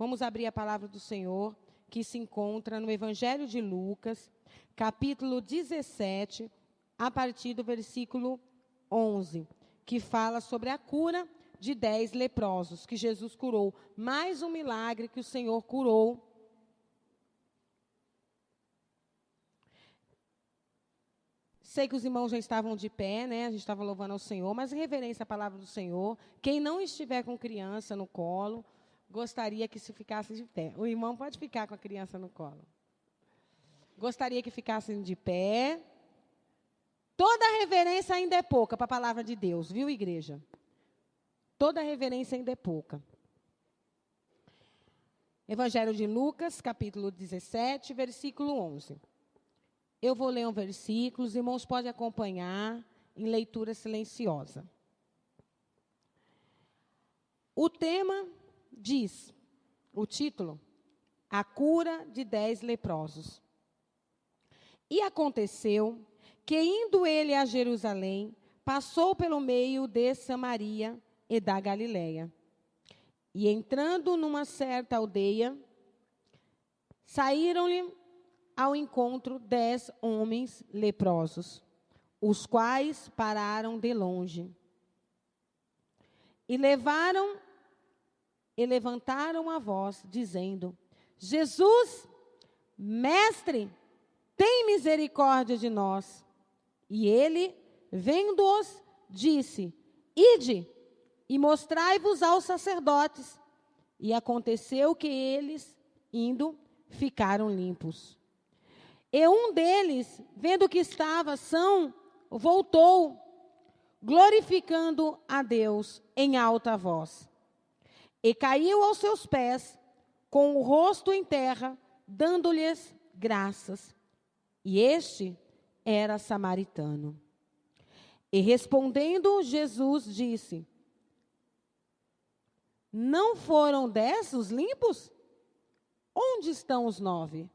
Vamos abrir a palavra do Senhor, que se encontra no Evangelho de Lucas, capítulo 17, a partir do versículo 11, que fala sobre a cura de 10 leprosos, que Jesus curou. Mais um milagre que o Senhor curou. Sei que os irmãos já estavam de pé, né? A gente estava louvando ao Senhor, mas em reverência à palavra do Senhor, quem não estiver com criança no colo, gostaria que se ficasse de pé. O irmão pode ficar com a criança no colo. Gostaria que ficassem de pé. Toda reverência ainda é pouca para a palavra de Deus, viu, igreja? Toda reverência ainda é pouca. Evangelho de Lucas, capítulo 17, versículo 11. Eu vou ler um versículo, os irmãos podem acompanhar em leitura silenciosa. O tema diz, o título, a cura de 10 leprosos. E aconteceu que, indo ele a Jerusalém, passou pelo meio de Samaria e da Galileia. E entrando numa certa aldeia, saíram-lhe ao encontro 10 homens leprosos, os quais pararam de longe. E levantaram a voz, dizendo: Jesus, mestre, tem misericórdia de nós. E ele, vendo-os, disse: Ide e mostrai-vos aos sacerdotes. E aconteceu que eles, indo, ficaram limpos. E um deles, vendo que estava são, voltou, glorificando a Deus em alta voz. E caiu aos seus pés, com o rosto em terra, dando-lhes graças. E este era samaritano. E respondendo, Jesus disse: Não foram 10 os limpos? Onde estão os 9?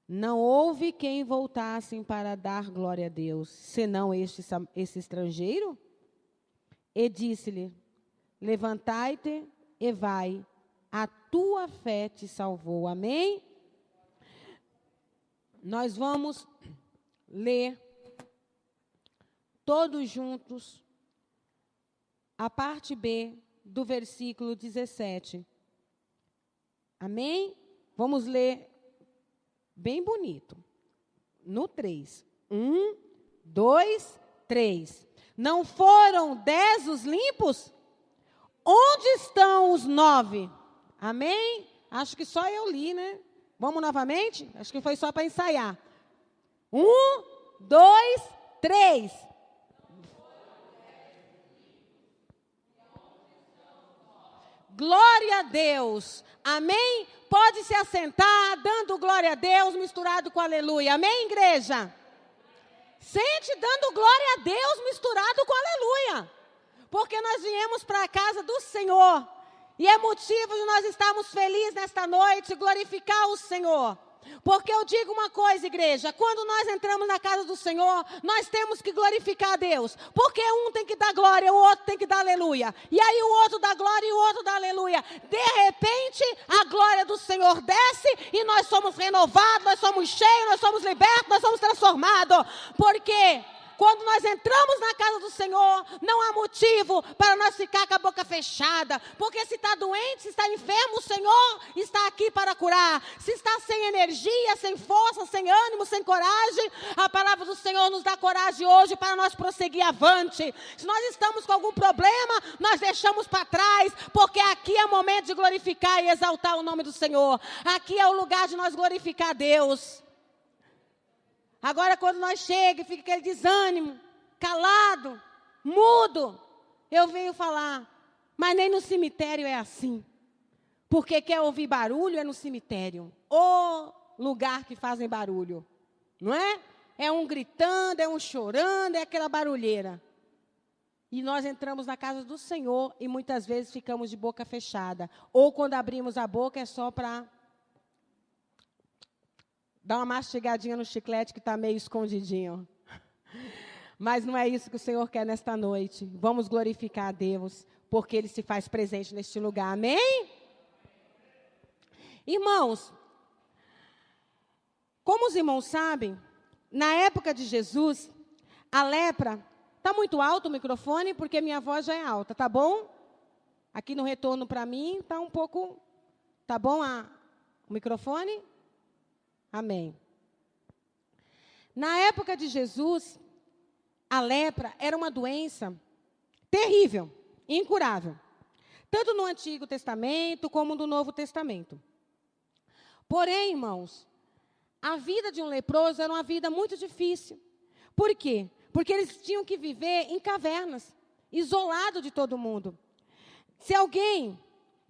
Não houve quem voltassem para dar glória a Deus, senão esse estrangeiro? E disse-lhe: Levantai-te e vai, a tua fé te salvou. Amém? Nós vamos ler todos juntos a parte B do versículo 17. Amém? Vamos ler bem bonito. No 3. 1, 2, 3. Não foram 10 os limpos? Onde estão os 9? Amém? Acho que só eu li, né? Vamos novamente? Acho que foi só para ensaiar. 1, 2, 3. Glória a Deus. Amém? Pode se assentar, dando glória a Deus, misturado com aleluia. Amém, igreja? Sente dando glória a Deus, misturado com aleluia. Porque nós viemos para a casa do Senhor. E é motivo de nós estarmos felizes nesta noite, glorificar o Senhor. Porque eu digo uma coisa, igreja, quando nós entramos na casa do Senhor, nós temos que glorificar a Deus. Porque um tem que dar glória, o outro tem que dar aleluia. E aí o outro dá glória e o outro dá aleluia. De repente, a glória do Senhor desce e nós somos renovados, nós somos cheios, nós somos libertos, nós somos transformados. Porque quando nós entramos na casa do Senhor, não há motivo para nós ficar com a boca fechada. Porque se está doente, se está enfermo, o Senhor está aqui para curar. Se está sem energia, sem força, sem ânimo, sem coragem, a palavra do Senhor nos dá coragem hoje para nós prosseguir avante. Se nós estamos com algum problema, nós deixamos para trás, porque aqui é o momento de glorificar e exaltar o nome do Senhor. Aqui é o lugar de nós glorificar a Deus. Agora, quando nós chegamos, fica aquele desânimo, calado, mudo, eu venho falar, mas nem no cemitério é assim. Porque quer ouvir barulho é no cemitério. O lugar que fazem barulho, não é? É um gritando, é um chorando, é aquela barulheira. E nós entramos na casa do Senhor e muitas vezes ficamos de boca fechada. Ou quando abrimos a boca é só para dá uma mastigadinha no chiclete que está meio escondidinho. Mas não é isso que o Senhor quer nesta noite. Vamos glorificar a Deus, porque Ele se faz presente neste lugar. Amém? Irmãos, como os irmãos sabem, na época de Jesus, a lepra... Está muito alto o microfone, porque minha voz já é alta, tá bom? Aqui no retorno para mim, está um pouco... Tá bom o microfone? Amém. Na época de Jesus, a lepra era uma doença terrível, incurável. Tanto no Antigo Testamento, como no Novo Testamento. Porém, irmãos, a vida de um leproso era uma vida muito difícil. Por quê? Porque eles tinham que viver em cavernas, isolado de todo mundo. Se alguém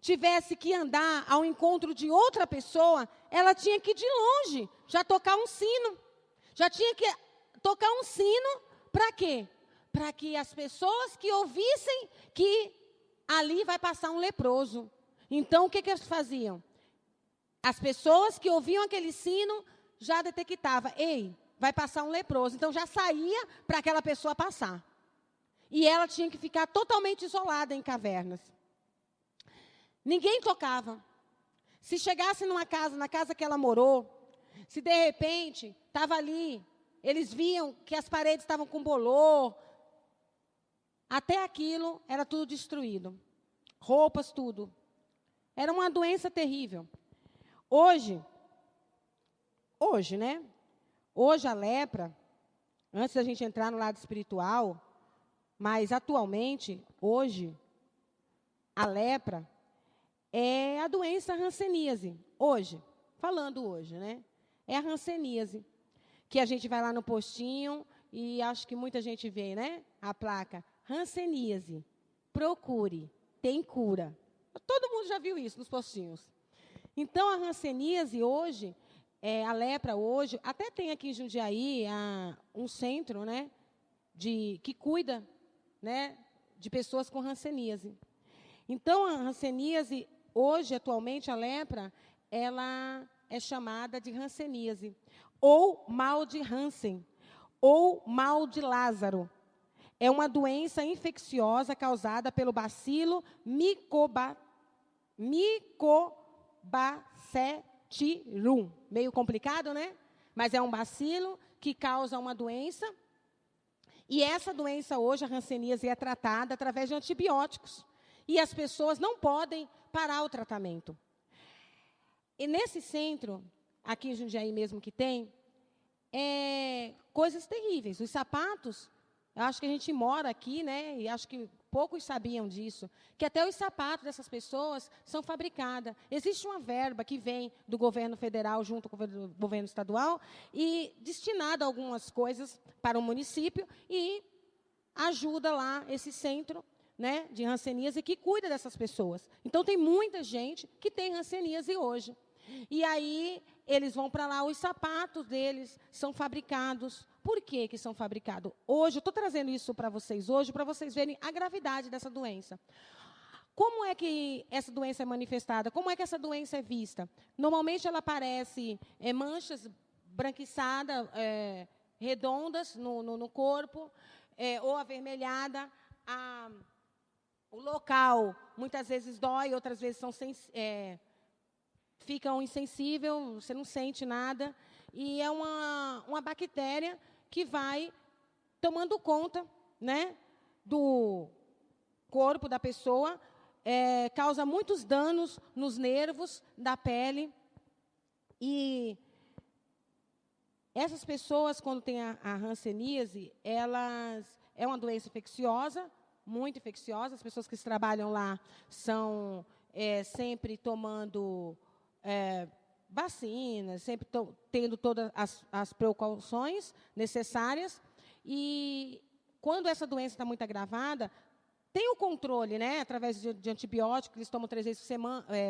tivesse que andar ao encontro de outra pessoa, ela tinha que ir de longe, já tocar um sino. Já tinha que tocar um sino, para quê? Para que as pessoas que ouvissem que ali vai passar um leproso. Então, o que eles faziam? As pessoas que ouviam aquele sino já detectavam, ei, vai passar um leproso. Então, já saía para aquela pessoa passar. E ela tinha que ficar totalmente isolada em cavernas. Ninguém tocava. Se chegasse numa casa, na casa que ela morou, se de repente estava ali, eles viam que as paredes estavam com bolor, até aquilo era tudo destruído. Roupas, tudo. Era uma doença terrível. Hoje, né? Hoje a lepra, antes da gente entrar no lado espiritual, mas atualmente, hoje, a lepra é a doença hanseníase. Hoje, falando hoje, né? É a hanseníase, que a gente vai lá no postinho e acho que muita gente vê, né? A placa, hanseníase, procure, tem cura. Todo mundo já viu isso nos postinhos. Então, a hanseníase hoje, a lepra hoje, até tem aqui em Jundiaí um centro, né, que cuida, né, de pessoas com hanseníase. Então, a hanseníase, hoje, atualmente, a lepra, ela é chamada de hanseníase, ou mal de Hansen, ou mal de Lázaro. É uma doença infecciosa causada pelo bacilo Mycobacterium. Meio complicado, né? Mas é um bacilo que causa uma doença. E essa doença hoje, a hanseníase, é tratada através de antibióticos. E as pessoas não podem parar o tratamento. E nesse centro, aqui em Jundiaí mesmo que tem, coisas terríveis. Os sapatos, eu acho que a gente mora aqui, né? E acho que poucos sabiam disso, que até os sapatos dessas pessoas são fabricados. Existe uma verba que vem do governo federal junto com o governo estadual e destinada a algumas coisas para o município e ajuda lá esse centro, né, de hanseníase que cuida dessas pessoas. Então, tem muita gente que tem hanseníase hoje. E aí, eles vão para lá, os sapatos deles são fabricados. Por que que são fabricados? Hoje, eu estou trazendo isso para vocês hoje, para vocês verem a gravidade dessa doença. Como é que essa doença é manifestada? Como é que essa doença é vista? Normalmente, ela aparece manchas branquiçadas, redondas no corpo, ou avermelhada. O local, muitas vezes, dói, outras vezes ficam insensíveis, você não sente nada. E é uma bactéria que vai tomando conta, né, do corpo da pessoa, causa muitos danos nos nervos da pele. E essas pessoas, quando têm a hanseníase, é uma doença infecciosa, muito infecciosa. As pessoas que trabalham lá são sempre tomando vacinas, sempre tendo todas as precauções necessárias. E quando essa doença está muito agravada, tem o controle, né, através de antibióticos, eles tomam 3 vezes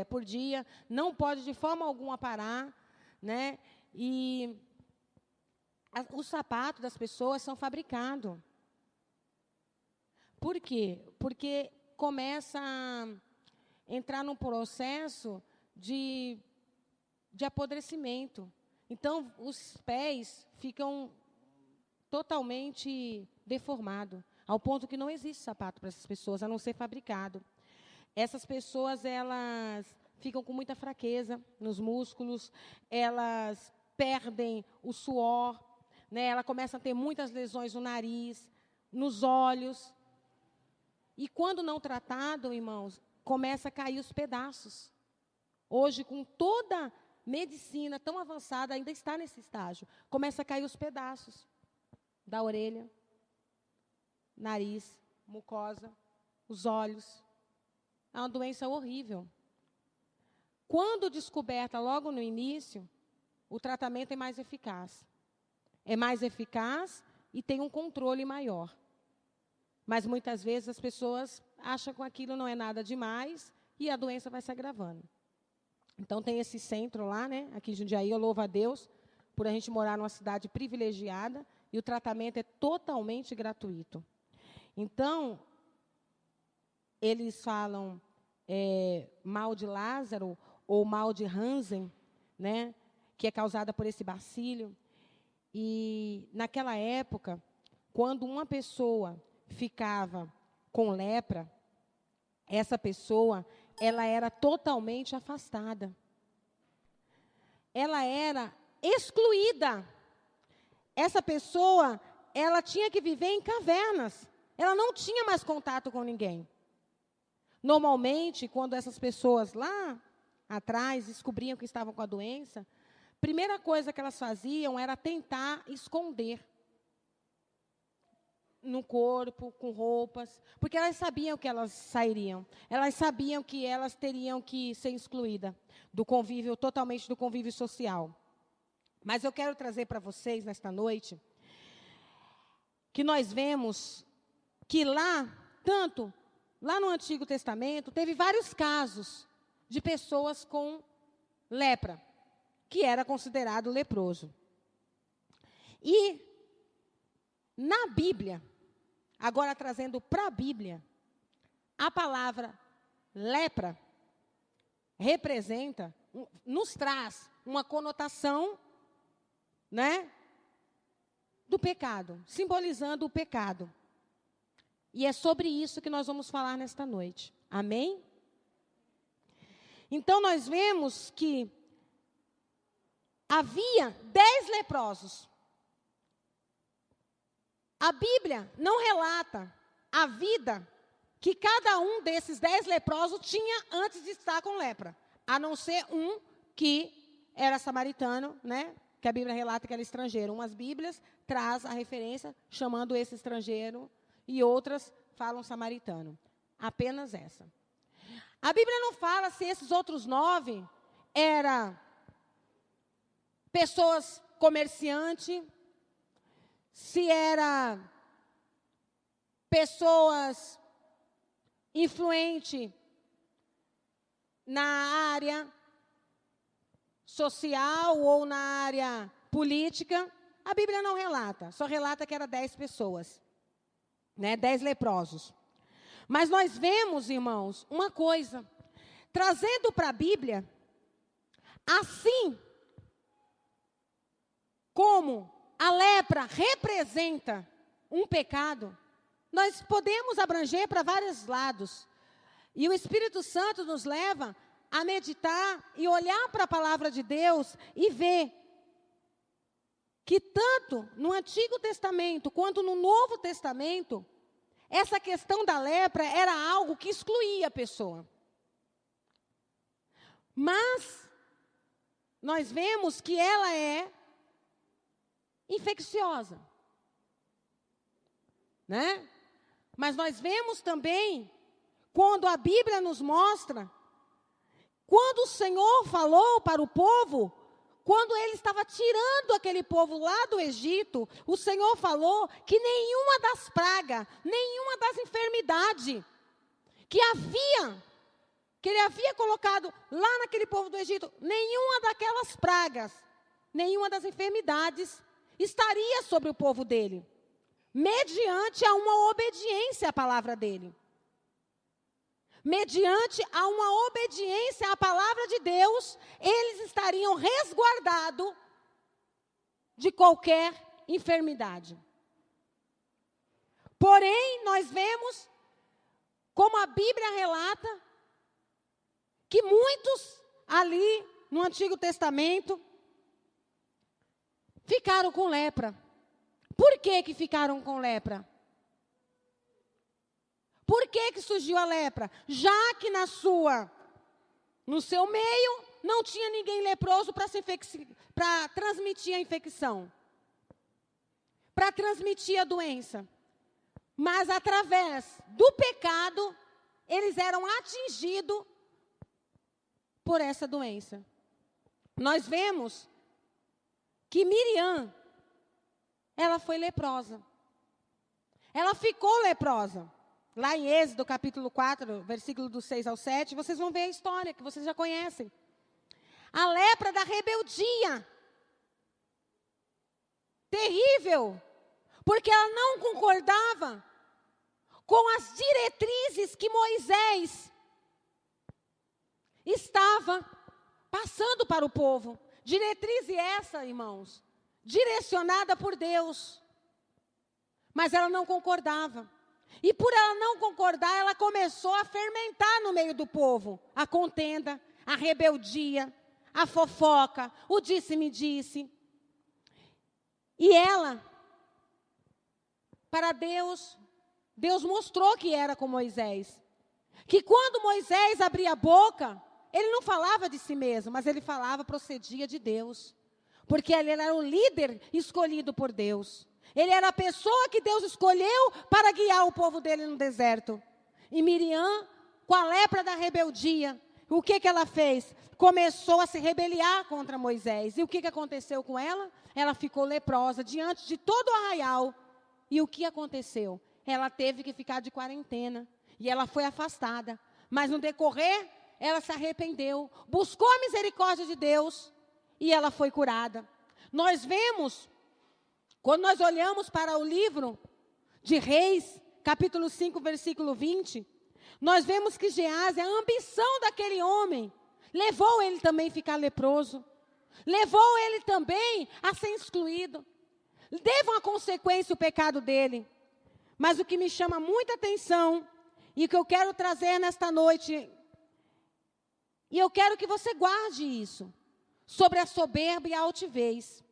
por dia, não pode de forma alguma parar, né? E os sapatos das pessoas são fabricados. Por quê? Porque começa a entrar num processo de apodrecimento. Então, os pés ficam totalmente deformados, ao ponto que não existe sapato para essas pessoas, a não ser fabricado. Essas pessoas, elas ficam com muita fraqueza nos músculos, elas perdem o suor, né? Ela começa a ter muitas lesões no nariz, nos olhos. E quando não tratado, irmãos, começa a cair os pedaços. Hoje, com toda medicina tão avançada, ainda está nesse estágio. Começa a cair os pedaços da orelha, nariz, mucosa, os olhos. É uma doença horrível. Quando descoberta logo no início, o tratamento é mais eficaz. É mais eficaz e tem um controle maior. Mas muitas vezes as pessoas acham que aquilo não é nada demais e a doença vai se agravando. Então tem esse centro lá, né? Aqui em Jundiaí, eu louvo a Deus por a gente morar numa cidade privilegiada e o tratamento é totalmente gratuito. Então, eles falam mal de Lázaro ou mal de Hansen, né? Que é causada por esse bacilo. E naquela época, quando uma pessoa ficava com lepra, essa pessoa, ela era totalmente afastada. Ela era excluída. Essa pessoa, ela tinha que viver em cavernas. Ela não tinha mais contato com ninguém. Normalmente, quando essas pessoas lá atrás descobriam que estavam com a doença, a primeira coisa que elas faziam era tentar esconder no corpo, com roupas, porque elas sabiam que elas sairiam. Elas sabiam que elas teriam que ser excluídas do convívio, totalmente do convívio social. Mas eu quero trazer para vocês, nesta noite, que nós vemos que tanto lá no Antigo Testamento, teve vários casos de pessoas com lepra, que era considerado leproso. E na Bíblia, agora trazendo para a Bíblia, a palavra lepra representa, nos traz uma conotação, né, do pecado, simbolizando o pecado. E é sobre isso que nós vamos falar nesta noite. Amém? Então, nós vemos que havia 10 leprosos. A Bíblia não relata a vida que cada um desses 10 leprosos tinha antes de estar com lepra. A não ser um que era samaritano, né? Que a Bíblia relata que era estrangeiro. Umas Bíblias traz a referência chamando esse estrangeiro e outras falam samaritano. Apenas essa. A Bíblia não fala se esses outros 9 eram pessoas comerciantes, se eram pessoas influentes na área social ou na área política. A Bíblia não relata, só relata que eram 10 pessoas. 10 leprosos. Mas nós vemos, irmãos, uma coisa. Trazendo para a Bíblia, assim como a lepra representa um pecado, nós podemos abranger para vários lados. E o Espírito Santo nos leva a meditar e olhar para a palavra de Deus e ver que tanto no Antigo Testamento quanto no Novo Testamento, essa questão da lepra era algo que excluía a pessoa. Mas nós vemos que ela é infecciosa, né? Mas nós vemos também, quando a Bíblia nos mostra, quando o Senhor falou para o povo, quando ele estava tirando aquele povo lá do Egito, o Senhor falou que nenhuma das pragas, nenhuma das enfermidades que ele havia colocado lá naquele povo do Egito, nenhuma daquelas pragas, nenhuma das enfermidades estaria sobre o povo dele, mediante a uma obediência à palavra dele. Mediante a uma obediência à palavra de Deus, eles estariam resguardados de qualquer enfermidade. Porém, nós vemos, como a Bíblia relata, que muitos ali no Antigo Testamento ficaram com lepra. Por que ficaram com lepra? Por que surgiu a lepra? Já que no seu meio não tinha ninguém leproso para transmitir a infecção, para transmitir a doença. Mas através do pecado, eles eram atingidos por essa doença. Nós vemos que Miriam, ela foi leprosa. Ela ficou leprosa. Lá em Êxodo, capítulo 4, versículo do 6 ao 7, vocês vão ver a história que vocês já conhecem. A lepra da rebeldia. Terrível. Porque ela não concordava com as diretrizes que Moisés estava passando para o povo. Diretriz essa, irmãos, direcionada por Deus. Mas ela não concordava. E por ela não concordar, ela começou a fermentar no meio do povo. A contenda, a rebeldia, a fofoca, o disse-me-disse. E ela, para Deus mostrou que era com Moisés. Que quando Moisés abria a boca, ele não falava de si mesmo, mas ele procedia de Deus. Porque ele era o líder escolhido por Deus. Ele era a pessoa que Deus escolheu para guiar o povo dele no deserto. E Miriam, com a lepra da rebeldia, o que ela fez? Começou a se rebeliar contra Moisés. E o que aconteceu com ela? Ela ficou leprosa diante de todo o arraial. E o que aconteceu? Ela teve que ficar de quarentena. E ela foi afastada. Mas no decorrer, ela se arrependeu. Buscou a misericórdia de Deus. E ela foi curada. Nós vemos, quando nós olhamos para o livro de Reis, capítulo 5, versículo 20, nós vemos que Geazi, a ambição daquele homem, levou ele também a ficar leproso. Levou ele também a ser excluído. Teve uma consequência o pecado dele. Mas o que me chama muita atenção, e que eu quero trazer nesta noite, e eu quero que você guarde isso, sobre a soberba e a altivez,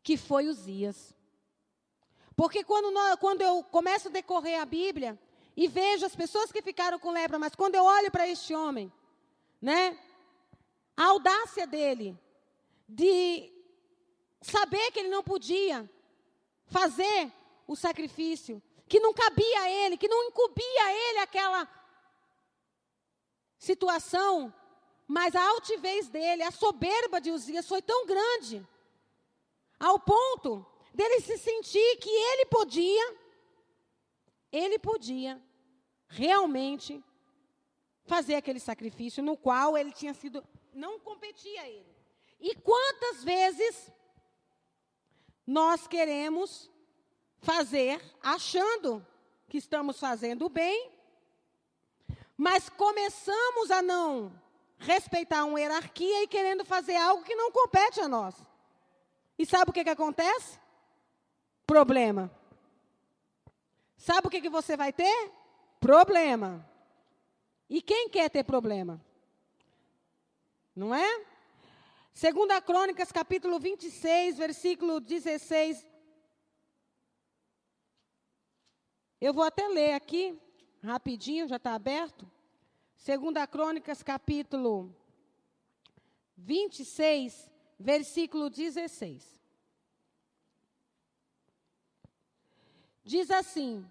que foi Uzias. Porque quando eu começo a decorrer a Bíblia, e vejo as pessoas que ficaram com lepra, mas quando eu olho para este homem, né, a audácia dele, de saber que ele não podia fazer o sacrifício, que não cabia a ele, que não incumbia a ele aquela situação, mas a altivez dele, a soberba de Uzias foi tão grande, ao ponto dele se sentir que ele podia realmente fazer aquele sacrifício no qual ele tinha sido, não competia a ele. E quantas vezes nós queremos fazer, achando que estamos fazendo o bem, mas começamos a não respeitar uma hierarquia e querendo fazer algo que não compete a nós. E sabe o que acontece? Problema. Sabe o que você vai ter? Problema. E quem quer ter problema? Não é? 2 Crônicas, capítulo 26, versículo 16. Eu vou até ler aqui, rapidinho, já está aberto. 2 Crônicas, capítulo 26, versículo 16. Diz assim: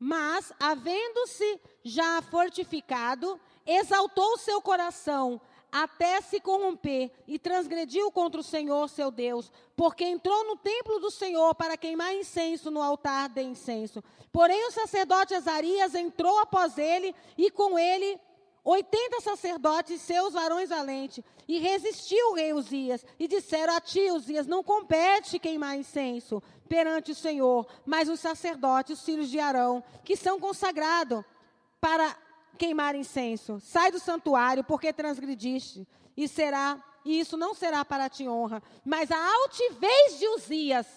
mas, havendo-se já fortificado, exaltou o seu coração até se corromper e transgrediu contra o Senhor seu Deus, porque entrou no templo do Senhor para queimar incenso no altar de incenso. Porém o sacerdote Azarias entrou após ele, e com ele 80 sacerdotes, seus varões valentes, e resistiu o rei Uzias, e disseram a ti, Uzias, não compete queimar incenso perante o Senhor, mas os sacerdotes, os filhos de Arão, que são consagrados para queimar incenso, sai do santuário, porque transgrediste, e isso não será para ti honra. Mas a altivez de Uzias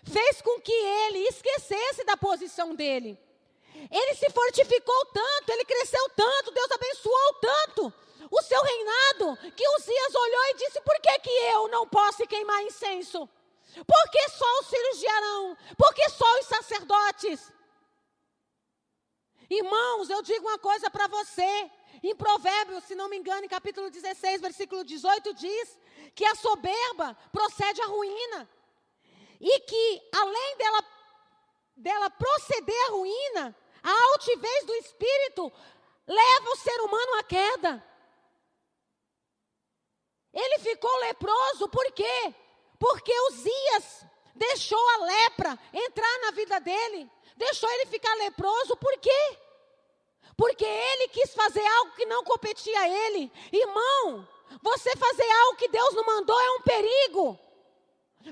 fez com que ele esquecesse da posição dele. Ele se fortificou tanto, ele cresceu tanto, Deus abençoou tanto o seu reinado, que Uzias olhou e disse: por que eu não posso queimar incenso? Por que só os filhos de Arão? Por que só os sacerdotes? Irmãos, eu digo uma coisa para você. Em Provérbios, se não me engano, em capítulo 16, versículo 18, diz que a soberba procede à ruína. E que, além dela proceder à ruína, a altivez do espírito leva o ser humano à queda. Ele ficou leproso, por quê? Porque Uzias deixou a lepra entrar na vida dele. Deixou ele ficar leproso, por quê? Porque ele quis fazer algo que não competia a ele. Irmão, você fazer algo que Deus não mandou é um perigo.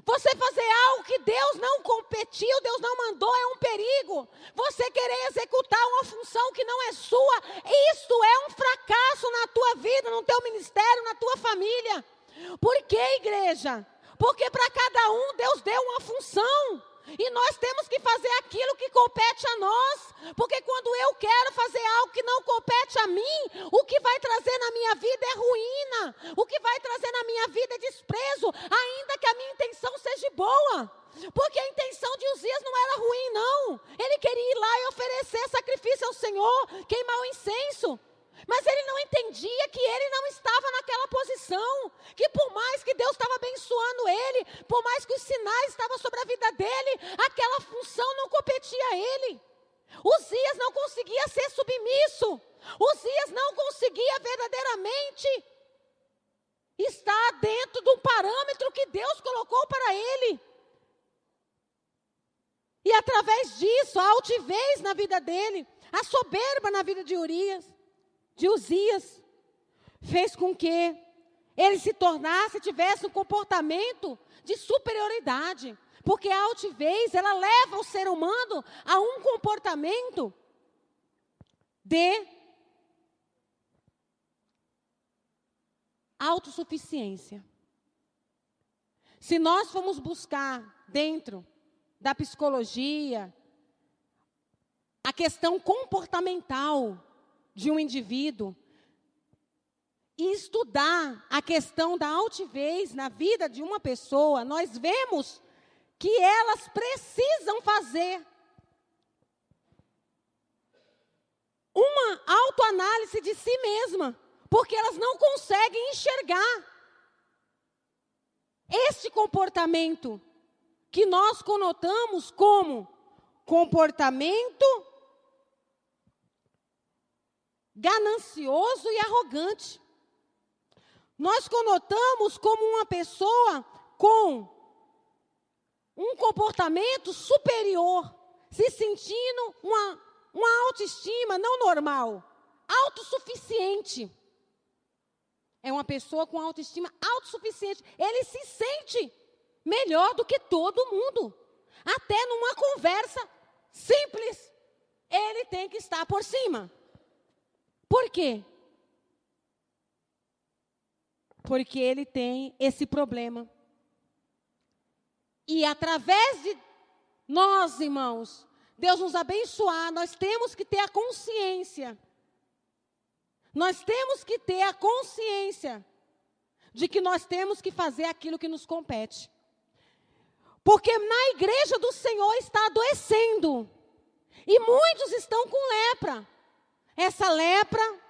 Você fazer algo que Deus não competiu, Deus não mandou, é um perigo. Você querer executar uma função que não é sua, isso é um fracasso na tua vida, no teu ministério, na tua família. Por que, igreja? Porque para cada um Deus deu uma função. E nós temos que fazer aquilo que compete a nós. Porque quando eu quero fazer algo que não compete a mim, o que vai trazer na minha vida é ruína. O que vai trazer na minha vida é desprezo, ainda que a minha intenção seja boa. Porque a intenção de Uzias não era ruim, não. Ele queria ir lá e oferecer sacrifício ao Senhor, queimar o incenso. Mas ele não entendia que ele não estava naquela posição, que por mais que Deus estava abençoando ele, por mais que os sinais estavam sobre a vida dele, aquela função não competia a ele. Uzias não conseguia ser submisso, Uzias não conseguia verdadeiramente estar dentro de um parâmetro que Deus colocou para ele. E através disso, a altivez na vida dele, a soberba na vida de Uzias, fez com que ele tivesse um comportamento de superioridade. Porque a altivez, ela leva o ser humano a um comportamento de autossuficiência. Se nós formos buscar dentro da psicologia a questão comportamental de um indivíduo e estudar a questão da altivez na vida de uma pessoa, nós vemos que elas precisam fazer uma autoanálise de si mesma, porque elas não conseguem enxergar este comportamento que nós conotamos como comportamento ganancioso e arrogante. Nós conotamos como uma pessoa com um comportamento superior, se sentindo uma autoestima não normal, autossuficiente. É uma pessoa com autoestima autossuficiente. Ele se sente melhor do que todo mundo. Até numa conversa simples, ele tem que estar por cima. Por quê? Porque ele tem esse problema. E através de nós, irmãos, Deus nos abençoar, nós temos que ter a consciência. Nós temos que ter a consciência de que nós temos que fazer aquilo que nos compete. Porque na igreja do Senhor está adoecendo. E muitos estão com lepra. Essa lepra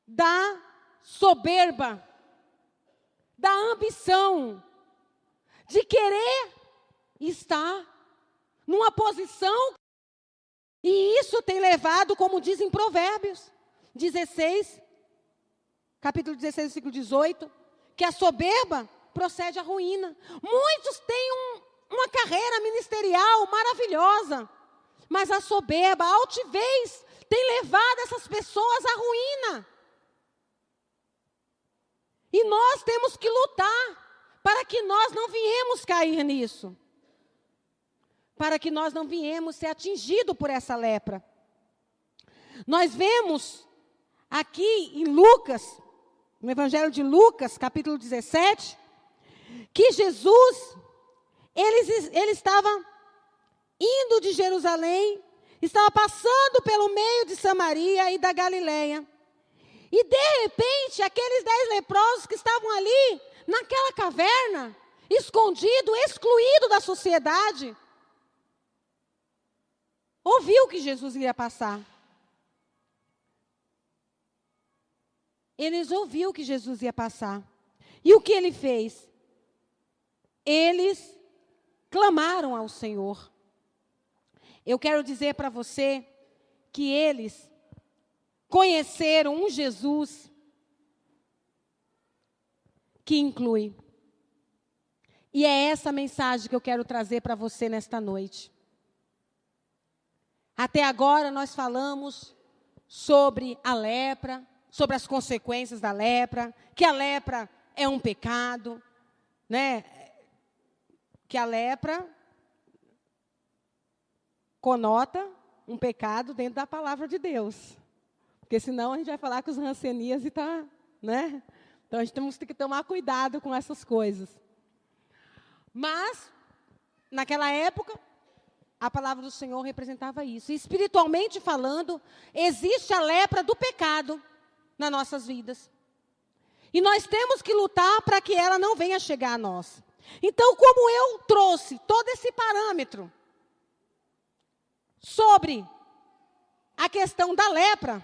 da soberba, da ambição, de querer estar numa posição. E isso tem levado, como diz em Provérbios 16, capítulo 16, versículo 18, que a soberba procede à ruína. Muitos têm uma carreira ministerial maravilhosa, mas a soberba, a altivez, tem levado essas pessoas à ruína. E nós temos que lutar para que nós não viemos cair nisso. Para que nós não viemos ser atingidos por essa lepra. Nós vemos aqui em Lucas, no Evangelho de Lucas, capítulo 17, que Jesus, ele estava indo de Jerusalém, estava passando pelo meio de Samaria e da Galileia. E de repente, aqueles 10 leprosos que estavam ali, naquela caverna, escondido, excluído da sociedade, ouviu que Jesus iria passar. Eles ouviram que Jesus ia passar. E o que ele fez? Eles clamaram ao Senhor. Eu quero dizer para você que eles conheceram um Jesus que inclui. E é essa mensagem que eu quero trazer para você nesta noite. Até agora nós falamos sobre a lepra, sobre as consequências da lepra, que a lepra é um pecado, né? Que a lepra conota um pecado dentro da palavra de Deus. Porque senão a gente vai falar que os rancenias e tá, né? Então a gente temos que tomar cuidado com essas coisas. Mas, naquela época, a palavra do Senhor representava isso. E espiritualmente falando, existe a lepra do pecado nas nossas vidas. E nós temos que lutar para que ela não venha chegar a nós. Então, como eu trouxe todo esse parâmetro sobre a questão da lepra,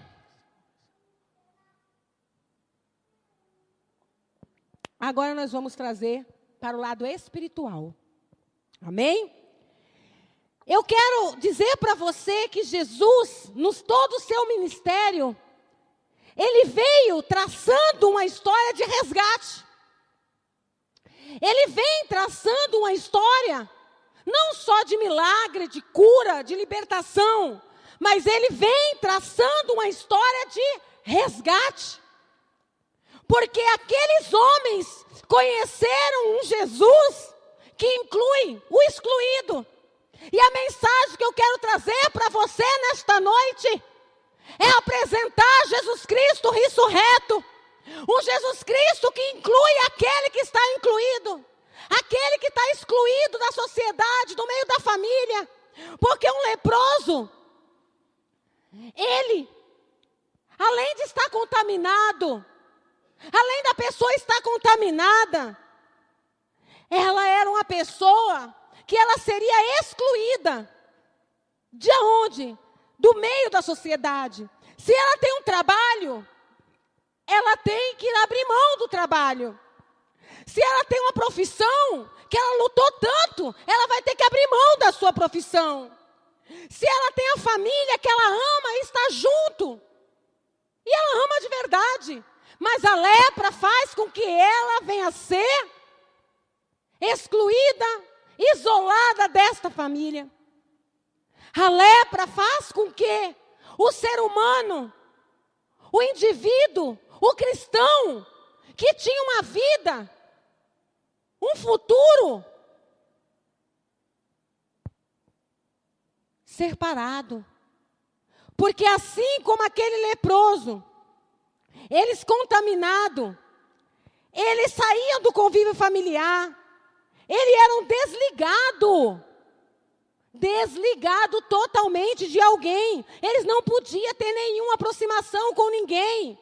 agora nós vamos trazer para o lado espiritual. Amém? Eu quero dizer para você que Jesus, todo o seu ministério, ele veio traçando uma história de resgate. Ele vem traçando uma história, não só de milagre, de cura, de libertação, mas ele vem traçando uma história de resgate. Porque aqueles homens conheceram um Jesus que inclui o excluído. E a mensagem que eu quero trazer para você nesta noite é apresentar Jesus Cristo ressurreto. Um Jesus Cristo que inclui aquele que está incluído. Aquele que está excluído da sociedade, do meio da família. Porque um leproso, ele, além de estar contaminado, além da pessoa estar contaminada, ela era uma pessoa que ela seria excluída. De onde? Do meio da sociedade. Se ela tem um trabalho, ela tem que abrir mão do trabalho. Se ela tem uma profissão, que ela lutou tanto, ela vai ter que abrir mão da sua profissão. Se ela tem a família que ela ama e está junto, e ela ama de verdade, mas a lepra faz com que ela venha a ser excluída, isolada desta família. A lepra faz com que o ser humano, o indivíduo, o cristão, que tinha uma vida, um futuro, ser parado. Porque assim como aquele leproso, eles contaminados, eles saíam do convívio familiar, eles eram desligados totalmente de alguém. Eles não podiam ter nenhuma aproximação com ninguém.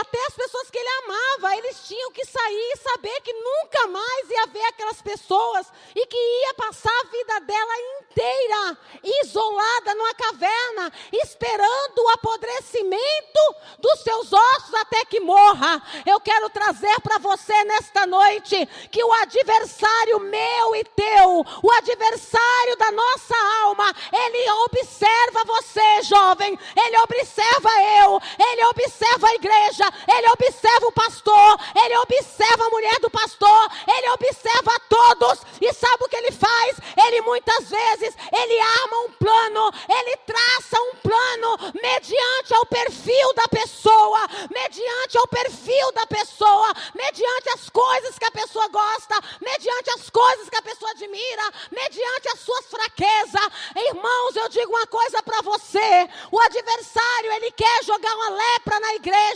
Até as pessoas que ele amava, eles tinham que sair e saber que nunca mais ia ver aquelas pessoas e que ia passar a vida dela inteira isolada numa caverna, esperando o apodrecimento dos seus ossos até que morra. Eu quero trazer para você nesta noite que o adversário meu e teu, o adversário da nossa alma, ele observa você, jovem, ele observa eu, ele observa a igreja, ele observa o pastor, ele observa a mulher do pastor, ele observa a todos. E sabe o que ele faz? Ele muitas vezes, ele arma um plano, ele traça um plano mediante ao perfil da pessoa, mediante ao perfil da pessoa, mediante as coisas que a pessoa gosta, mediante as coisas que a pessoa admira, mediante as suas fraquezas. Irmãos, eu digo uma coisa para você: o adversário, ele quer jogar uma lepra na igreja,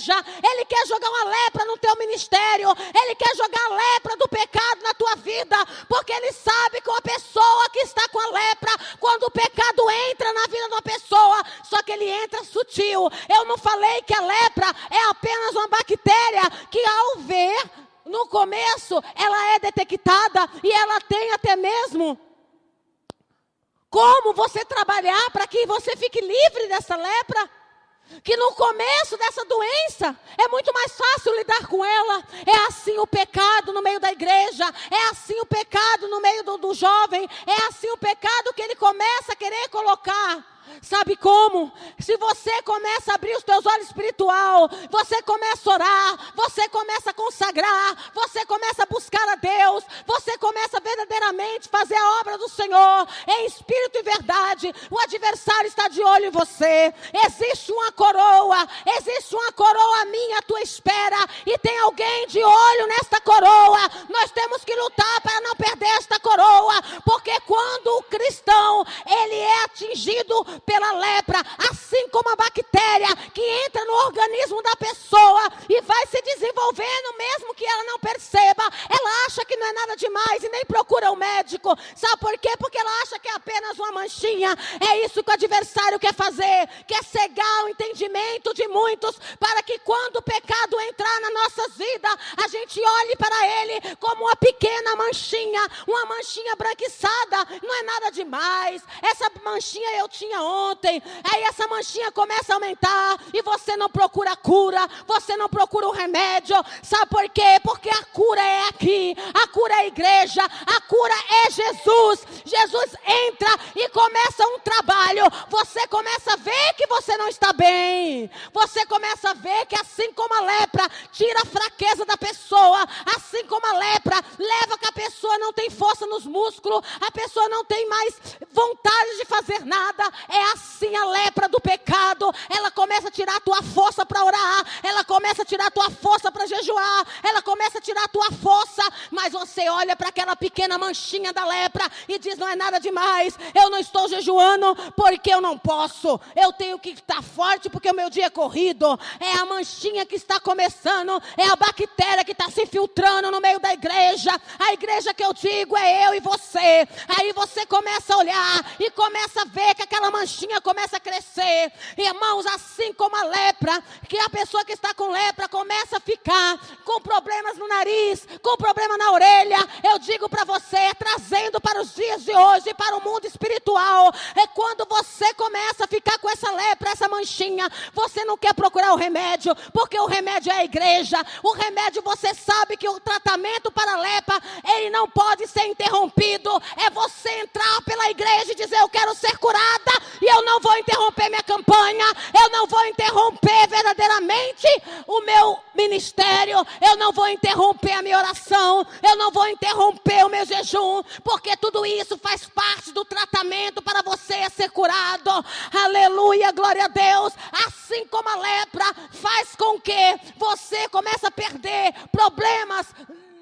ele quer jogar uma lepra no teu ministério, ele quer jogar a lepra do pecado na tua vida, porque ele sabe que uma pessoa que está com a lepra, quando o pecado entra na vida de uma sutil. Eu não falei que a lepra é apenas uma bactéria que, ao ver, no começo, ela é detectada e ela tem até mesmo como você trabalhar para que você fique livre dessa lepra. Que no começo dessa doença é muito mais fácil lidar com ela. É assim o pecado no meio da igreja. É assim o pecado no meio do jovem. É assim o pecado que ele começa a querer colocar. Sabe como? Se você começa a abrir os teus olhos espiritual, você começa a orar, você começa a consagrar, você começa a buscar a Deus, você começa verdadeiramente fazer a obra do Senhor em espírito e verdade, o adversário está de olho em você. Existe uma coroa minha à tua espera, e tem alguém de olho nesta coroa. Nós temos que lutar para não perder esta coroa, porque quando o cristão, ele é atingido pela lepra, assim como a bactéria que entra no organismo da pessoa e vai se desenvolvendo, mesmo que ela não perceba, ela acha que não é nada demais e nem procura o médico. Sabe por quê? Porque ela acha que é apenas uma manchinha. É isso que o adversário quer fazer, quer cegar o entendimento de muitos, para que quando o pecado entrar na nossa vida, a gente olhe para ele como uma pequena manchinha, uma manchinha branquiçada. Não é nada demais, essa manchinha eu tinha ontem. Aí essa manchinha começa a aumentar e você não procura cura, você não procura o remédio. Sabe por quê? Porque a cura é aqui, a cura é a igreja, a cura é Jesus. Jesus entra e começa um trabalho. Você começa a ver que você não está bem, você começa a ver que assim como a lepra tira a fraqueza da pessoa, assim como a lepra leva que a pessoa não tem força nos músculos, a pessoa não tem mais vontade de fazer nada. É assim a lepra do pecado. Ela começa a tirar a tua força para orar, ela começa a tirar a tua força para jejuar, ela começa a tirar a tua força, mas você olha para aquela pequena manchinha da lepra e diz: não é nada demais, eu não estou jejuando porque eu não posso, eu tenho que estar forte porque o meu dia é corrido. É a manchinha que está começando, é a bactéria que está se filtrando no meio da igreja. A igreja que eu digo é eu e você. Aí você começa a olhar e começa a ver que aquela manchinha começa a crescer. Irmãos, assim como a lepra, que a pessoa que está com lepra começa a ficar com problemas no nariz, com problema na orelha, eu digo para você, trazendo para os dias de hoje, para o mundo espiritual, é quando você começa a ficar com essa lepra, essa manchinha, você não quer procurar o remédio, porque o remédio é a igreja. O remédio, você sabe que o tratamento para a lepra, ele não pode ser interrompido. É você entrar pela igreja e dizer: eu quero ser curada, e eu não vou interromper minha campanha, eu não vou interromper verdadeiramente o meu ministério, eu não vou interromper a minha oração, eu não vou interromper o meu jejum, porque tudo isso faz parte do tratamento para você ser curado. Aleluia, glória a Deus. Assim como a lepra faz com que você comece a perder problemas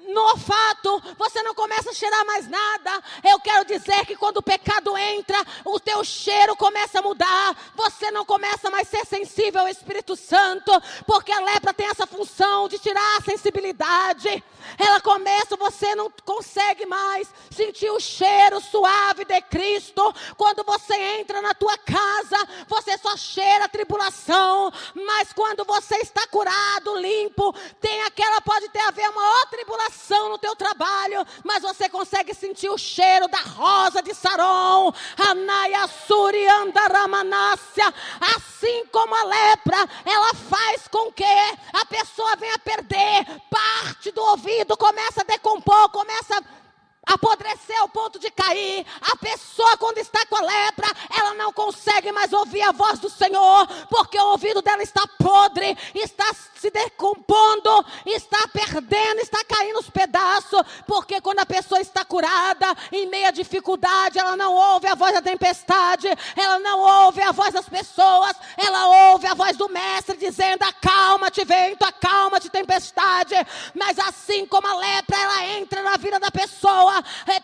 no olfato, você não começa a cheirar mais nada. Eu quero dizer que quando o pecado entra, o teu cheiro começa a mudar. Você não começa mais a ser sensível ao Espírito Santo, porque a lepra tem essa função de tirar a sensibilidade. Ela começa, você não consegue mais sentir o cheiro suave de Cristo. Quando você entra na tua casa, você só cheira a tribulação. Mas quando você está curado, limpo, tem aquela, pode ter a ver uma outra tribulação no teu trabalho, mas você consegue sentir o cheiro da rosa de Saron. Anaya Surianda Ramanácia. Assim como a lepra, ela faz com que a pessoa venha perder parte do ouvido, começa a decompor, começa a apodrecer ao ponto de cair. A pessoa, quando está com a lepra, ela não consegue mais ouvir a voz do Senhor, porque o ouvido dela está podre, está se decompondo, está perdendo, está caindo os pedaços. Porque quando a pessoa está curada, em meio à dificuldade, ela não ouve a voz da tempestade, ela não ouve a voz das pessoas, ela ouve a voz do mestre dizendo: acalma-te vento, acalma-te tempestade. Mas assim como a lepra, ela entra na vida da pessoa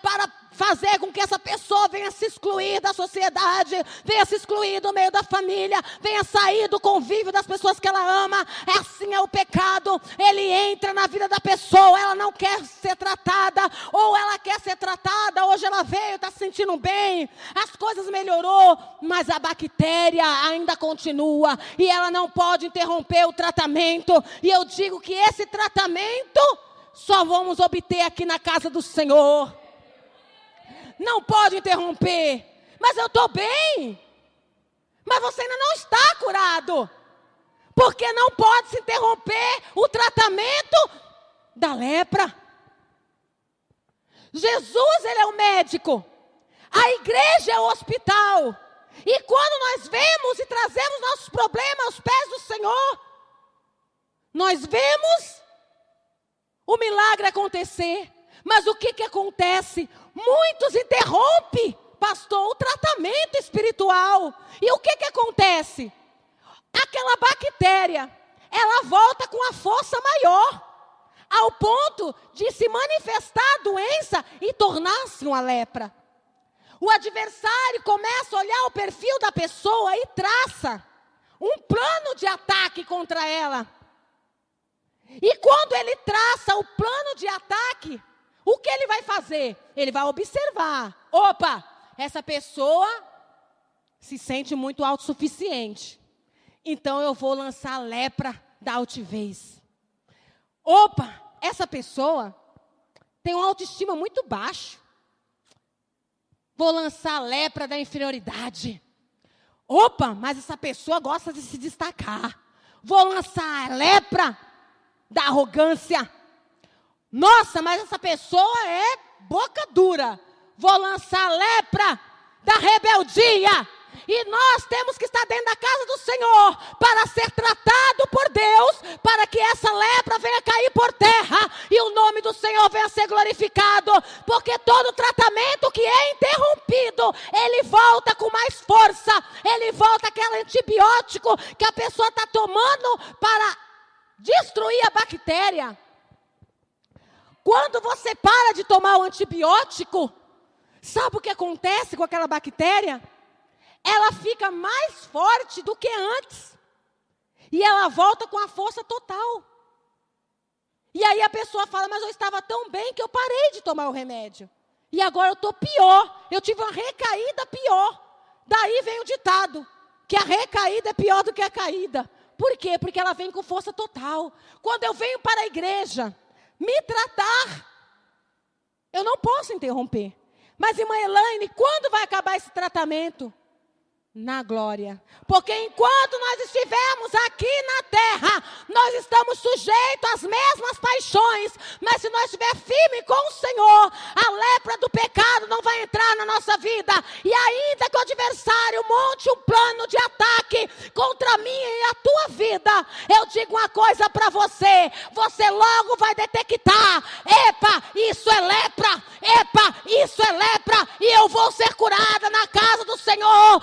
para fazer com que essa pessoa venha se excluir da sociedade, venha se excluir do meio da família, venha sair do convívio das pessoas que ela ama. Assim é o pecado, ele entra na vida da pessoa, ela não quer ser tratada, ou ela quer ser tratada, hoje ela veio, está se sentindo bem, as coisas melhorou, mas a bactéria ainda continua, e ela não pode interromper o tratamento, e eu digo que esse tratamento só vamos obter aqui na casa do Senhor. Não pode interromper. Mas eu estou bem. Mas você ainda não está curado. Porque não pode se interromper o tratamento da lepra. Jesus, ele é o médico. A igreja é o hospital. E quando nós vemos e trazemos nossos problemas aos pés do Senhor, nós vemos o milagre acontecer. Mas o que acontece? Muitos interrompem, pastor, o tratamento espiritual. E o que acontece? Aquela bactéria, ela volta com a força maior, ao ponto de se manifestar a doença e tornar-se uma lepra. O adversário começa a olhar o perfil da pessoa e traça um plano de ataque contra ela. E quando ele traça o plano de ataque, o que ele vai fazer? Ele vai observar. Opa, essa pessoa se sente muito autossuficiente. Então eu vou lançar a lepra da altivez. Opa, essa pessoa tem uma autoestima muito baixa. Vou lançar a lepra da inferioridade. Opa, mas essa pessoa gosta de se destacar. Vou lançar a lepra da arrogância. Nossa, mas essa pessoa é boca dura. Vou lançar a lepra da rebeldia. E nós temos que estar dentro da casa do Senhor para ser tratado por Deus, para que essa lepra venha cair por terra e o nome do Senhor venha ser glorificado, porque todo tratamento que é interrompido, ele volta com mais força, ele volta aquele antibiótico que a pessoa está tomando para destruir a bactéria. Quando você para de tomar o antibiótico, sabe o que acontece com aquela bactéria? Ela fica mais forte do que antes. E ela volta com a força total. E aí a pessoa fala, mas eu estava tão bem que eu parei de tomar o remédio. E agora eu estou pior. Eu tive uma recaída pior. Daí vem o ditado, que a recaída é pior do que a caída. Por quê? Porque ela vem com força total. Quando eu venho para a igreja me tratar, eu não posso interromper. Mas, irmã Elaine, quando vai acabar esse tratamento? Na glória. Porque enquanto nós estivermos aqui na terra, nós estamos sujeitos às mesmas paixões. Mas se nós estivermos firmes com o Senhor, a lepra do pecado não vai entrar na nossa vida. E ainda que o adversário monte um plano de ataque contra mim e a tua vida, eu digo uma coisa para você. Você logo vai detectar. Epa, isso é lepra. Epa, isso é lepra. E eu vou ser curada na casa do Senhor.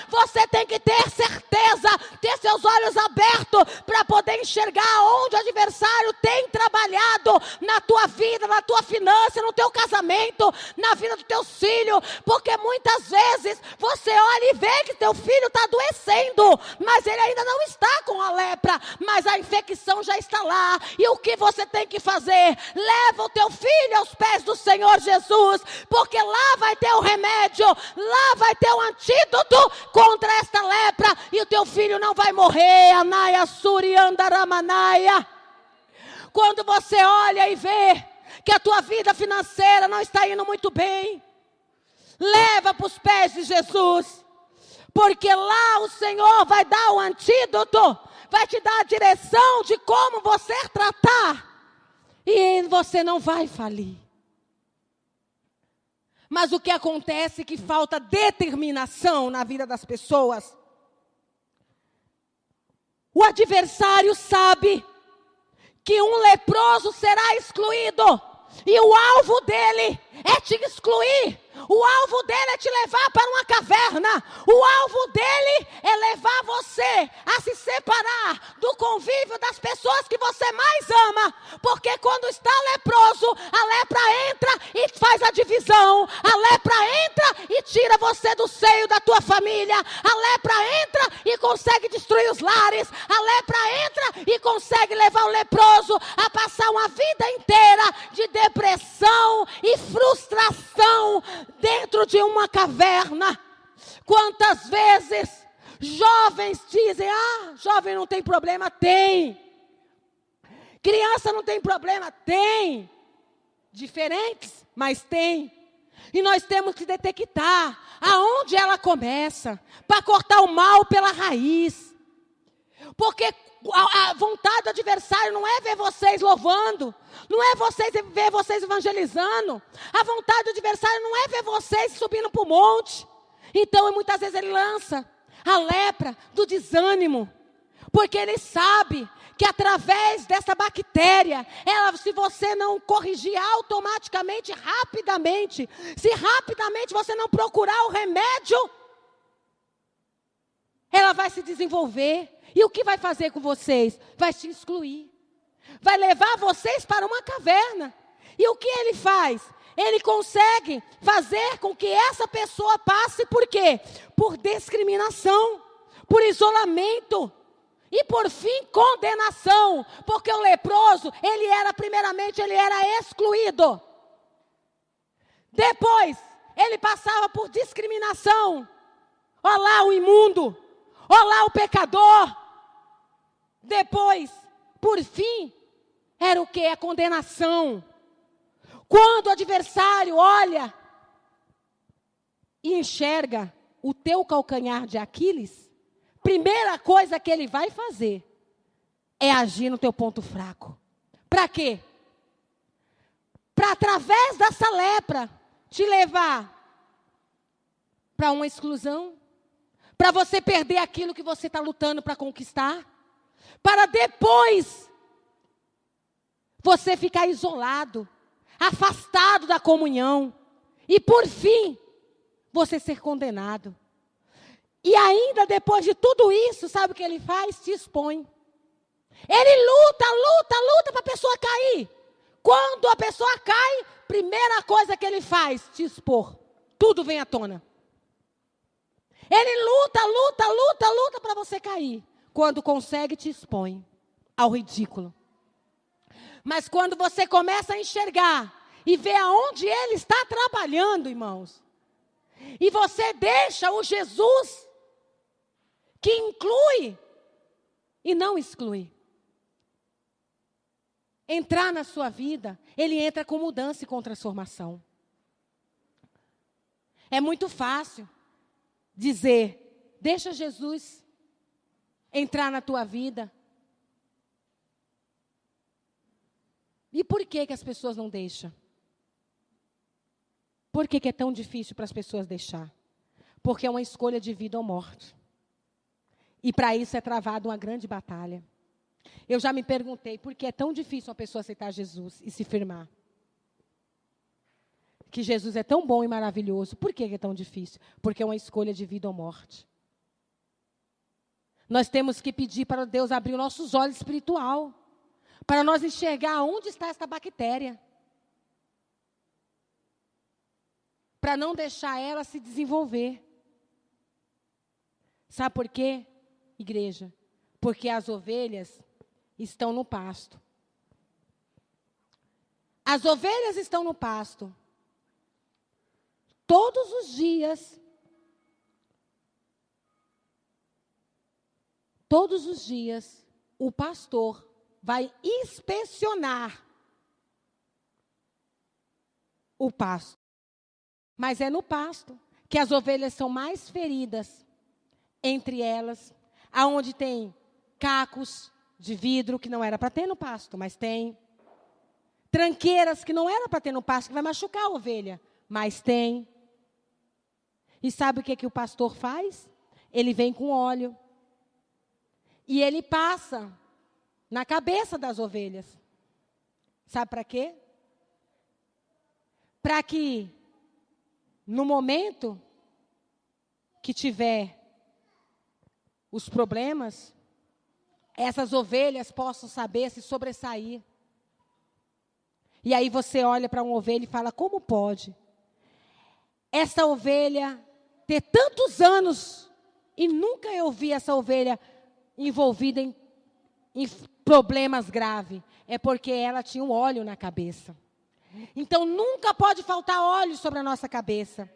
Você tem que ter certeza, ter seus olhos abertos para poder enxergar onde o adversário tem trabalhado na tua vida, na tua finança, no teu casamento, na vida dos teus filhos, porque muitas vezes você olha e vê que teu filho está adoecendo, mas ele ainda não está com a lepra, mas a infecção já está lá. E o que você tem que fazer? Leva o teu filho aos pés do Senhor Jesus, porque lá vai ter o remédio, lá vai ter o antídoto contra esta lepra, e o teu filho não vai morrer. Anaia Suriandaramanaia. Quando você olha e vê que a tua vida financeira não está indo muito bem, leva para os pés de Jesus, porque lá o Senhor vai dar o antídoto, vai te dar a direção de como você tratar, e você não vai falir. Mas o que acontece é que falta determinação na vida das pessoas. O adversário sabe que um leproso será excluído, e o alvo dele é te excluir. O alvo dele é te levar para uma caverna. O alvo dele é levar você a se separar do convívio das pessoas que você mais ama. Porque quando está leproso, a lepra lepra entra e faz a divisão. A lepra entra e tira você do seio da tua família. A lepra entra e consegue destruir os lares. A lepra entra e consegue levar o leproso a passar uma vida inteira de depressão e frustração dentro de uma caverna. Quantas vezes jovens dizem: jovem não tem problema? Tem. Criança não tem problema? Tem. Diferentes, mas tem. E nós temos que detectar aonde ela começa, para cortar o mal pela raiz. Porque a vontade do adversário não é ver vocês louvando, não é ver vocês evangelizando. A vontade do adversário não é ver vocês subindo para o monte. Então, muitas vezes ele lança a lepra do desânimo, porque ele sabe que através dessa bactéria, se você não corrigir automaticamente, rapidamente, se rapidamente você não procurar o remédio, ela vai se desenvolver. E o que vai fazer com vocês? Vai te excluir. Vai levar vocês para uma caverna. E o que ele faz? Ele consegue fazer com que essa pessoa passe por quê? Por discriminação, por isolamento e por fim condenação, porque o leproso, primeiramente ele era excluído. Depois, ele passava por discriminação. Olha lá o imundo, olha lá o pecador. Depois, por fim, era o que? A condenação. Quando o adversário olha e enxerga o teu calcanhar de Aquiles, primeira coisa que ele vai fazer é agir no teu ponto fraco. Para quê? Para através dessa lepra te levar para uma exclusão, para você perder aquilo que você está lutando para conquistar, para depois você ficar isolado, afastado da comunhão, e por fim, você ser condenado. E ainda depois de tudo isso, sabe o que ele faz? Te expõe. Ele luta para a pessoa cair. Quando a pessoa cai, primeira coisa que ele faz, te expor. Tudo vem à tona. Ele luta para você cair. Quando consegue, te expõe ao ridículo. Mas quando você começa a enxergar e ver aonde ele está trabalhando, irmãos, e você deixa o Jesus que inclui e não exclui entrar na sua vida, ele entra com mudança e com transformação. É muito fácil dizer: deixa Jesus entrar na tua vida. E por que as pessoas não deixam? Por que é tão difícil para as pessoas deixar? Porque é uma escolha de vida ou morte. E para isso é travada uma grande batalha. Eu já me perguntei, por que é tão difícil uma pessoa aceitar Jesus e se firmar? Que Jesus é tão bom e maravilhoso. Por que é tão difícil? Porque é uma escolha de vida ou morte. Nós temos que pedir para Deus abrir os nossos olhos espiritual, para nós enxergar onde está essa bactéria, para não deixar ela se desenvolver. Sabe por quê, igreja? Porque as ovelhas estão no pasto. As ovelhas estão no pasto. Todos os dias. Todos os dias, o pastor vai inspecionar o pasto. Mas é no pasto que as ovelhas são mais feridas. Entre elas, aonde tem cacos de vidro, que não era para ter no pasto, mas tem. Tranqueiras que não era para ter no pasto, que vai machucar a ovelha, mas tem. E sabe o que o pastor faz? Ele vem com óleo. E ele passa na cabeça das ovelhas. Sabe para quê? Para que, no momento que tiver os problemas, essas ovelhas possam saber se sobressair. E aí você olha para uma ovelha e fala, como pode essa ovelha ter tantos anos e nunca eu vi essa ovelha envolvida em problemas graves? É porque ela tinha um óleo na cabeça. Então nunca pode faltar óleo sobre a nossa cabeça.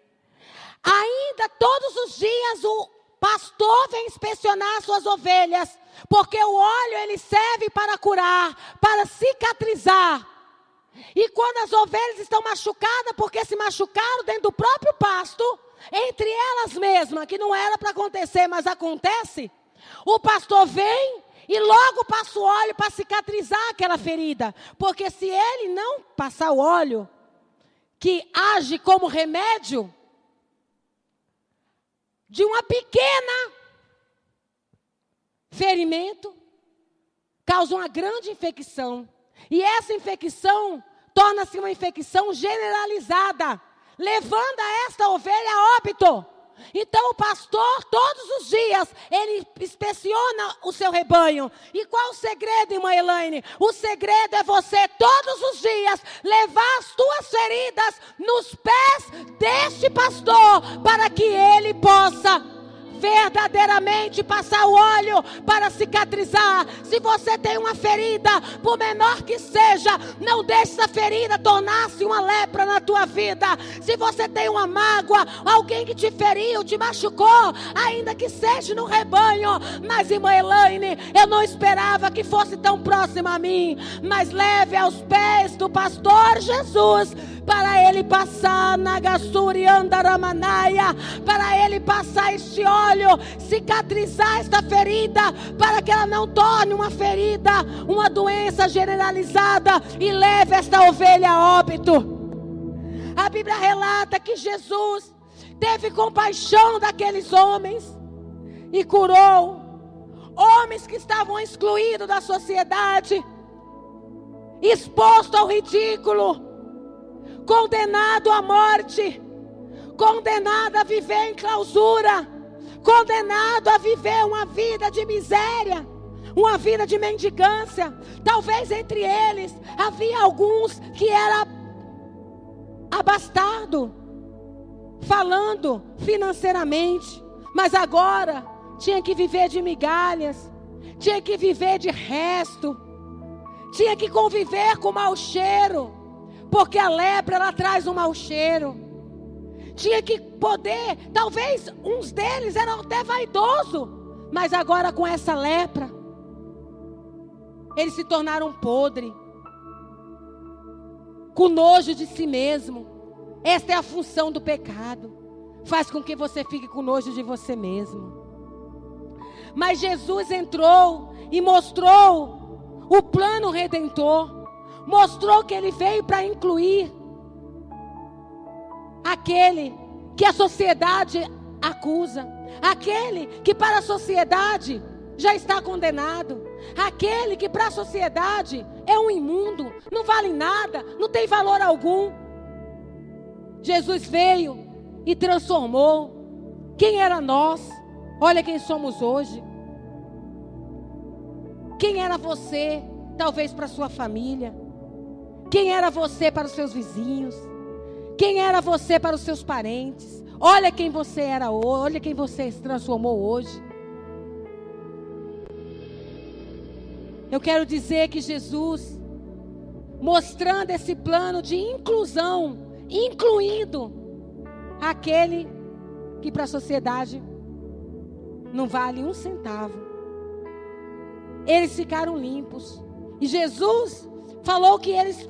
Ainda todos os dias o pastor vem inspecionar suas ovelhas, porque o óleo ele serve para curar, para cicatrizar. E quando as ovelhas estão machucadas, porque se machucaram dentro do próprio pasto, entre elas mesmas, que não era para acontecer, mas acontece, o pastor vem e logo passa o óleo para cicatrizar aquela ferida. Porque se ele não passar o óleo, que age como remédio, de uma pequena ferimento, causa uma grande infecção. E essa infecção torna-se uma infecção generalizada, levando a esta ovelha a óbito. Então o pastor, todos os dias, ele inspeciona o seu rebanho. E qual o segredo, irmã Elaine? O segredo é você, todos os dias, levar as tuas feridas nos pés deste pastor, para que ele possa verdadeiramente passar o óleo para cicatrizar. Se você tem uma ferida, por menor que seja, não deixe essa ferida tornar-se uma lepra na tua vida. Se você tem uma mágoa, alguém que te feriu, te machucou, ainda que seja no rebanho, mas irmã Elaine, eu não esperava que fosse tão próxima a mim, mas leve aos pés do pastor Jesus, para ele passar na Gassuri Andaramanaia, para ele passar este óleo, cicatrizar esta ferida, para que ela não torne uma ferida, uma doença generalizada, e leve esta ovelha a óbito. A Bíblia relata que Jesus teve compaixão daqueles homens e curou homens que estavam excluídos da sociedade, expostos ao ridículo, condenado à morte, condenado a viver em clausura, condenado a viver uma vida de miséria, uma vida de mendigância. Talvez entre eles havia alguns que era abastado, falando financeiramente, mas agora tinha que viver de migalhas, tinha que viver de resto, tinha que conviver com mau cheiro, porque a lepra ela traz um mau cheiro. Tinha que poder, talvez uns deles eram até vaidosos, mas agora com essa lepra, eles se tornaram podres, com nojo de si mesmo. Esta é a função do pecado, faz com que você fique com nojo de você mesmo. Mas Jesus entrou e mostrou o plano redentor, mostrou que ele veio para incluir aquele que a sociedade acusa, aquele que para a sociedade já está condenado, aquele que para a sociedade é um imundo, não vale nada, não tem valor algum. Jesus veio e transformou. Quem era nós? Olha quem somos hoje. Quem era você, talvez para sua família? Quem era você para os seus vizinhos? Quem era você para os seus parentes? Olha quem você era hoje, olha quem você se transformou hoje. Eu quero dizer que Jesus, mostrando esse plano de inclusão, incluindo aquele que para a sociedade não vale um centavo, eles ficaram limpos. E Jesus falou que eles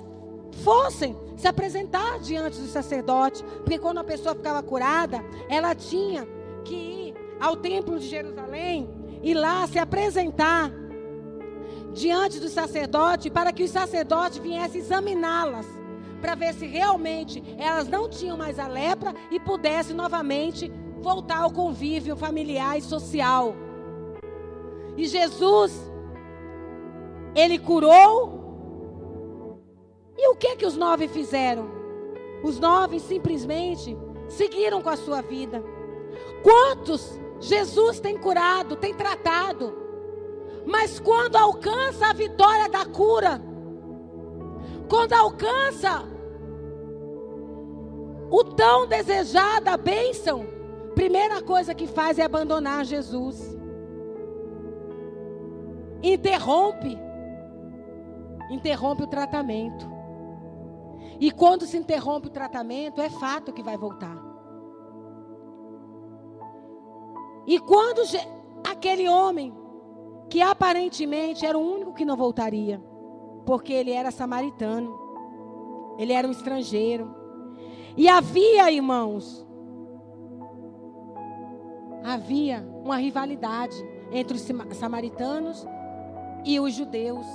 fossem se apresentar diante do sacerdote, porque quando a pessoa ficava curada, ela tinha que ir ao templo de Jerusalém e lá se apresentar diante do sacerdote, para que o sacerdote viesse examiná-las, para ver se realmente elas não tinham mais a lepra e pudessem novamente voltar ao convívio familiar e social. E Jesus, ele curou. E o que os 9 fizeram? Os 9 simplesmente seguiram com a sua vida. Quantos Jesus tem curado, tem tratado, mas quando alcança a vitória da cura, quando alcança o tão desejada bênção, primeira coisa que faz é abandonar Jesus. Interrompe o tratamento. E quando se interrompe o tratamento, é fato que vai voltar. E quando aquele homem, que aparentemente era o único que não voltaria, porque ele era samaritano, ele era um estrangeiro. E havia, irmãos, havia uma rivalidade entre os samaritanos e os judeus.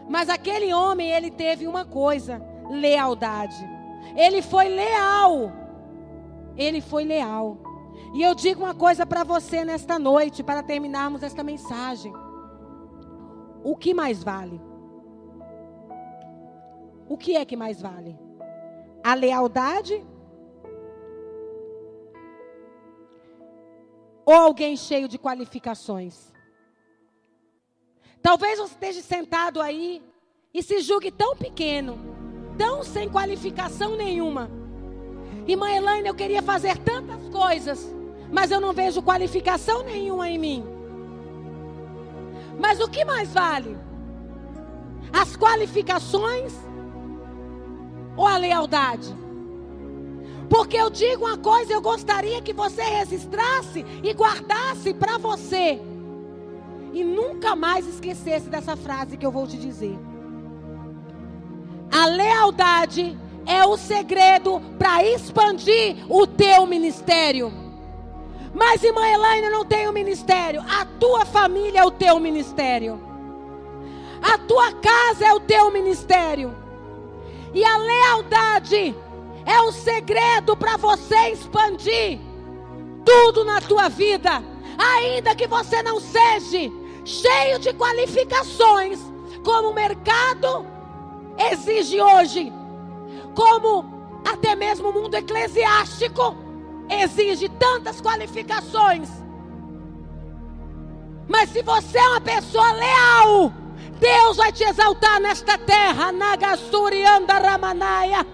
Mas aquele homem, ele teve uma coisa: lealdade. Ele foi leal. Ele foi leal. E eu digo uma coisa para você nesta noite, para terminarmos esta mensagem. O que mais vale? O que é que mais vale? A lealdade? Ou alguém cheio de qualificações? Talvez você esteja sentado aí e se julgue tão pequeno, tão sem qualificação nenhuma. Irmã Elaine, eu queria fazer tantas coisas, mas eu não vejo qualificação nenhuma em mim. Mas o que mais vale? As qualificações ou a lealdade? Porque eu digo uma coisa, eu gostaria que você registrasse e guardasse para você. E nunca mais esquecesse dessa frase que eu vou te dizer. A lealdade é o segredo para expandir o teu ministério. Mas, irmã Elaine, eu não tenho ministério. A tua família é o teu ministério. A tua casa é o teu ministério. E a lealdade é o segredo para você expandir tudo na tua vida. Ainda que você não seja cheio de qualificações, como o mercado exige hoje, como até mesmo o mundo eclesiástico exige tantas qualificações. Mas se você é uma pessoa leal, Deus vai te exaltar nesta terra. Nagasuri Andaramanaia.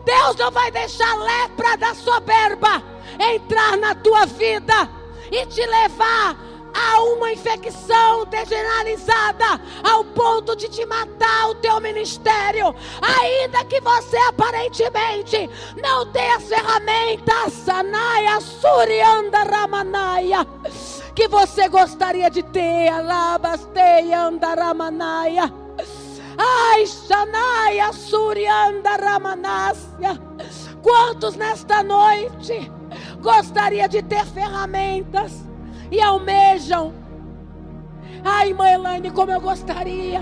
Deus não vai deixar a lepra da soberba entrar na tua vida e te levar a uma infecção generalizada ao ponto de te matar o teu ministério. Ainda que você aparentemente não tenha as ferramentas, Sanaya Surianda Ramanaya, que você gostaria de ter, Alabasteia Andaramanaya. Ai, Sanaya Surianda Ramanácia. Quantos nesta noite gostaria de ter ferramentas e almejam? Ai, irmã Elaine, como eu gostaria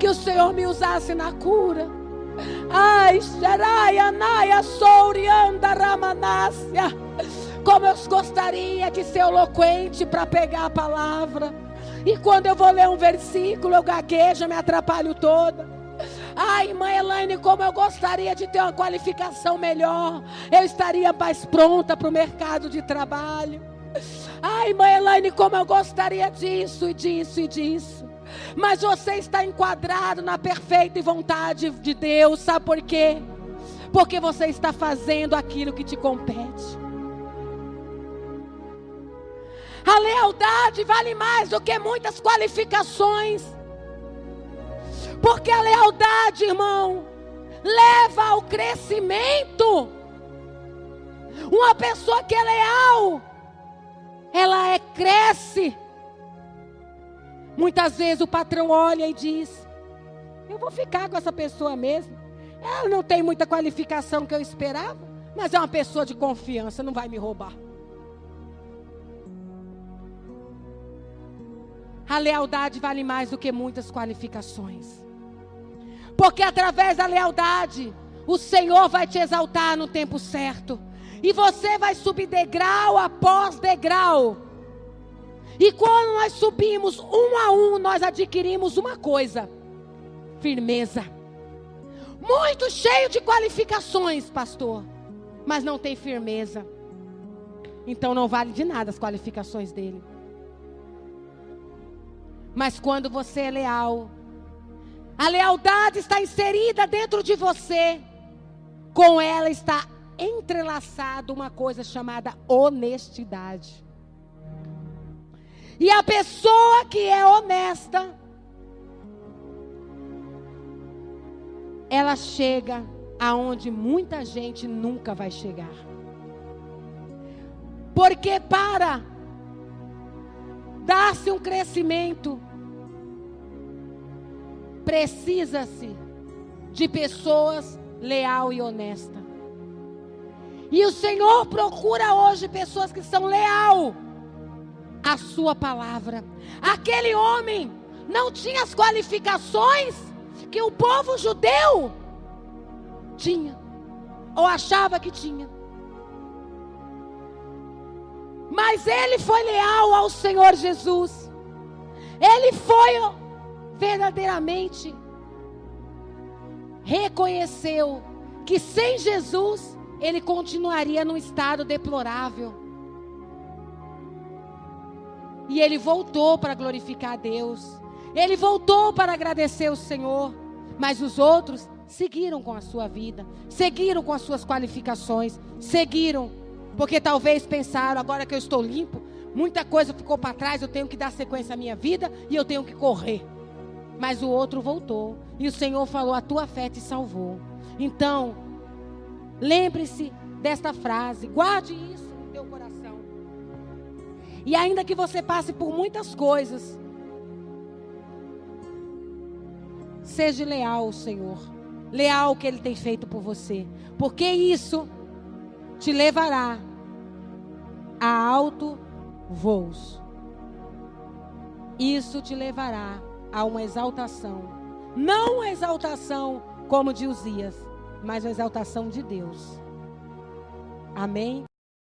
que o Senhor me usasse na cura. Ai, Xeraya Naya Sourianda Ramanácia. Como eu gostaria de ser eloquente para pegar a palavra. E quando eu vou ler um versículo, eu gaguejo, eu me atrapalho toda. Ai, irmã Elaine, como eu gostaria de ter uma qualificação melhor. Eu estaria mais pronta para o mercado de trabalho. Ai, irmã Elaine, como eu gostaria disso e disso e disso. Mas você está enquadrado na perfeita vontade de Deus. Sabe por quê? Porque você está fazendo aquilo que te compete. A lealdade vale mais do que muitas qualificações. Porque a lealdade, irmão, leva ao crescimento. Uma pessoa que é leal, ela cresce. Muitas vezes o patrão olha e diz: eu vou ficar com essa pessoa mesmo. Ela não tem muita qualificação que eu esperava, mas é uma pessoa de confiança, não vai me roubar. A lealdade vale mais do que muitas qualificações. Porque através da lealdade, o Senhor vai te exaltar no tempo certo. E você vai subir degrau após degrau. E quando nós subimos um a um, nós adquirimos uma coisa: firmeza. Muito cheio de qualificações, pastor, mas não tem firmeza. Então não vale de nada as qualificações dele. Mas quando você é leal, A lealdade está inserida dentro de você. Com ela está entrelaçado uma coisa chamada honestidade. E a pessoa que é honesta, ela chega aonde muita gente nunca vai chegar. Porque para dar-se um crescimento, precisa-se de pessoas leal e honesta. E o Senhor procura hoje pessoas que são leal à sua palavra. Aquele homem não tinha as qualificações que o povo judeu tinha, ou achava que tinha. Mas ele foi leal ao Senhor Jesus. Ele foi verdadeiramente, reconheceu que sem Jesus ele continuaria num estado deplorável. E ele voltou para glorificar a Deus. Ele voltou para agradecer o Senhor. Mas os outros seguiram com a sua vida, seguiram com as suas qualificações, seguiram, porque talvez pensaram, agora que eu estou limpo, muita coisa ficou para trás, eu tenho que dar sequência à minha vida e eu tenho que correr. Mas o outro voltou, e o Senhor falou, a tua fé te salvou. Então, lembre-se desta frase, guarde isso no teu coração. E ainda que você passe por muitas coisas, seja leal ao Senhor, leal ao que Ele tem feito por você, porque isso te levará a altos voos. Isso te levará a uma exaltação, não uma exaltação como de Uzias, mas uma exaltação de Deus. Amém?